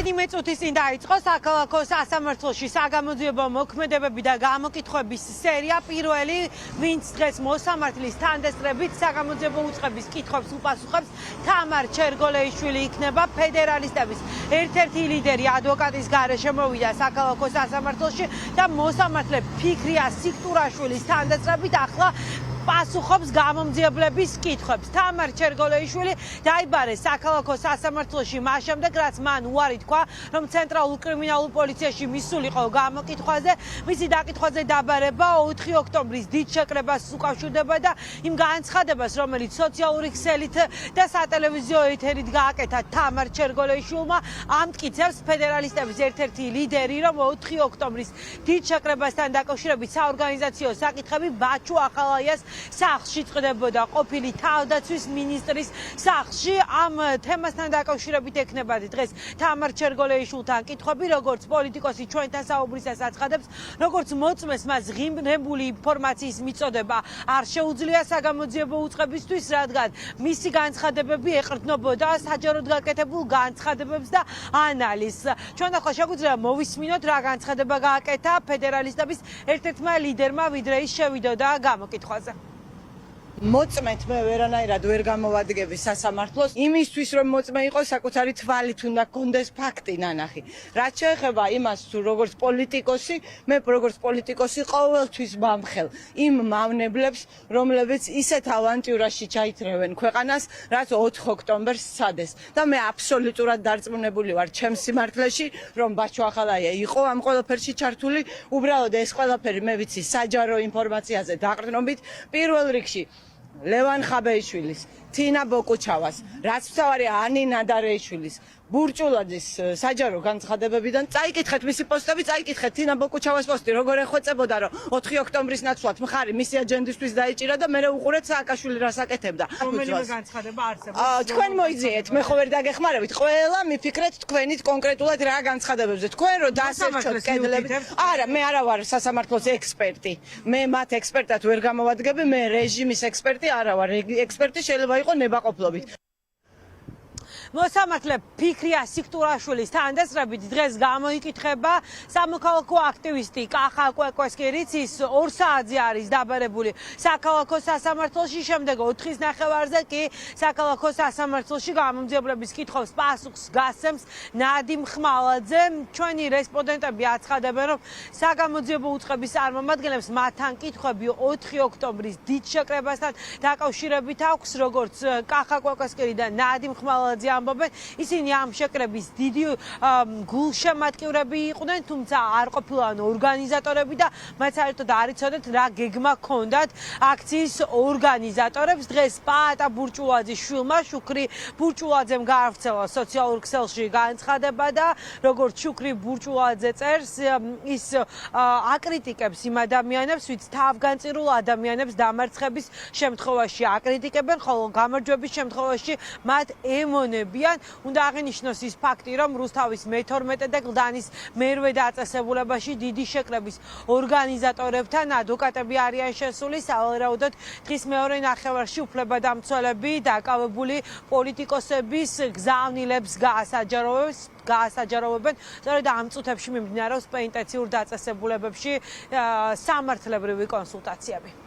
10 წუთის წინ დაიწყო საქალაქო სასამართლოში საგამოძიებო მოქმედებები და გამოკითხვების სერია. პირველი, ვინც დღეს მოსამართლის თანდესწრებით საგამოძიებო უწყების კითხვებს უპასუხებს, თამარ ჩერგოლეიშვილი იქნება. ფედერალისტების ერთ-ერთი ლიდერი ადვოკატის გარეშე მოვიდა საქალაქო სასამართლოში და მოსამართლე ფიქრია სიქტურაშვილის თანდესწრებით ახლა პასუხობს გამომძიებლების კითხვებს. თამარ ჩერგოლეიშვილი დაიბარეს საქალაქო სასამართლოში მას შემდეგ, რაც მან უარი თქვა, რომ ცენტრალურ კრიმინალურ პოლიციაში მისულიყო გამოკითხვაზე. მისი დაკითხვაზე დაბარება 4 ოქტომბრის დიდ შეკრებას უკავშირდება და იმ განცხადებას, რომელიც სოციალური ქსელით და სატელევიზიო ეთერით გააკეთა თამარ ჩერგოლეიშვილმა, ამტკიცებს ფედერალისტების ერთ-ერთი ლიდერი, რომ 4 ოქტომბრის დიდ შეკრებასთან დაკავშირებით საორგანიზაციო საკითხები ბაჩუ ახალაიას სახლში წყდებოდა ყოფილი თავდაცვის ministris სახლში. ამ თემასთან დაკავშირებით ექნებათ დღეს თამარ ჩერგოლეიშვილთან კითხვები, როგორც პოლიტიკოსი ჩვენთან საუბრისას აცხადებს, როგორც მოწმეს მას ღიმრებული ინფორმაციის მიწოდება არ შეუძლია საგამოძიებო უწყებისთვის, რადგან მისი განცხადებები ეყრდნობოდა საჯაროდ გაკეთებულ განცხადებებს და ანალიზს. ჩვენ ახლა შეგვიძლია მოვისმინოთ, რა განცხადება გააკეთა ფედერალისტების ერთ-ერთმა ლიდერმა, ვიდრე ის შევიდოდა გამოკითხვაზე. მოწმეთ მე ვერანაირად ვერ გამოვადგები სასამართლოს იმისთვის რომ მოწმე იყოს საკუთარი თვალით უნდა გქონდეს ფაქტი ნანახი. რაც შეეხება იმას თუ როგორც პოლიტიკოსი, მე როგორც პოლიტიკოსი ყოველთვის ვამხელ იმ მავნებლებს, რომლებიც ისეთ ავანტიურაში ჩაითრევენ ქვეყანას, რაც 4 ოქტომბერს სცადეს. და მე აბსოლუტურად დარწმუნებული ვარ ჩემს სიმართლეში, რომ ბაჩუ ახალაია იყო ამ ყველაფერში ჩართული. უბრალოდ ეს ყველაფერი მე ვიცი საჯარო ინფორმაციაზე დაყრდნობით, პირველ რიგში ლევან ხაბეიშვილის, თინა ბოკუჩავას, რაც მთავარია ანი ნადარეიშვილის, ბურჭულაძის საჯარო განცხადებებიდან წაიკითხეთ მისი პოსტები, წაიკითხეთ თინა ბოკუჩავას პოსტი, როგორ ეხვეწებოდა, რომ 4 ოქტომბრის ნაცვლად მხარი მისი აჯენდისთვის დაიჭირა და მერე უყურეთ სააკაშვილი რას აკეთებდა. რომელიმე განცხადება არსებობს? თქვენ მოიძიეთ, მე ხო ვერ დაგეხმარებით, ყველა მიფიქრეთ თქვენით კონკრეტულად რა განცხადებებზე. თქვენ რო დასერჩოთ კედლები. არა, მე არა ვარ სასამართლოს ექსპერტი. მე მათ ექსპერტად ვერ გამოვადგები, მე რეჟიმის ექსპერტი არა ვარ. ექსპერტი შეიძლება იყო ნებაყოფლობით. მოსამართლე ფიქრია სიქტურაშვილის თანდესწრებით დღეს გამოიკითხება სამოქალაქო აქტივისტი კახა კვეკვესკი, ის 2 საათზე არის დაბარებული საქალაქო სასამართლოში, შემდეგ 4-ის ნახევარზე კი საქალაქო სასამართლოში გამომძიებლების კითხვებს პასუხს გასცემს ნადიმ ხმალაძე. ჩვენი რესპონდენტები აცხადებენ, რომ საგამოძიებო უწყების წარმომადგენლებს მათთან კითხვები 4 ოქტომბრის დიდ შეკრებასთან დაკავშირებით აქვს, როგორც კახა კვეკვესკი და ნადიმ ხმალაძე ისინი ამ შეკრების დიდი გულშემატკივრები იყვნენ, თუმცა არ ყოფილან ორგანიზატორები და მათ საერთოდ არ იცოდეთ რა გეგმა ჰქონდათ აქციის ორგანიზატორებს. დღეს პაატა ბურჭულაძის შვილმა შუქრი ბურჭულაძემ გაავრცელა სოციალურ ქსელში განცხადება და როგორც შუქრი ბურჭულაძე წერს, ის აკრიტიკებს იმ ადამიანებს, ვინც თავგანწირულ ადამიანებს დამარცხების შემთხვევაში აკრიტიკებენ, ხოლო გამარჯვების შემთხვევაში მათ ემონებიან. უნდა აღინიშნოს ის ფაქტი, რომ რუსთავის მე-12 და გლდანის მე-8 დაწესებულებაში დიდი შეკრების ორგანიზატორებთან ადვოკატები არიან შესული. სავარაუდოდ დღის მეორე ნახევარში უფლებადამცველები დაკავებული პოლიტიკოსების გზავნილებს გაასაჯაროვებენ. სწორედ ამ წუთებში მიმდინარეობს პენიტენციურ დაწესებულებებში სამართლებრივი კონსულტაციები.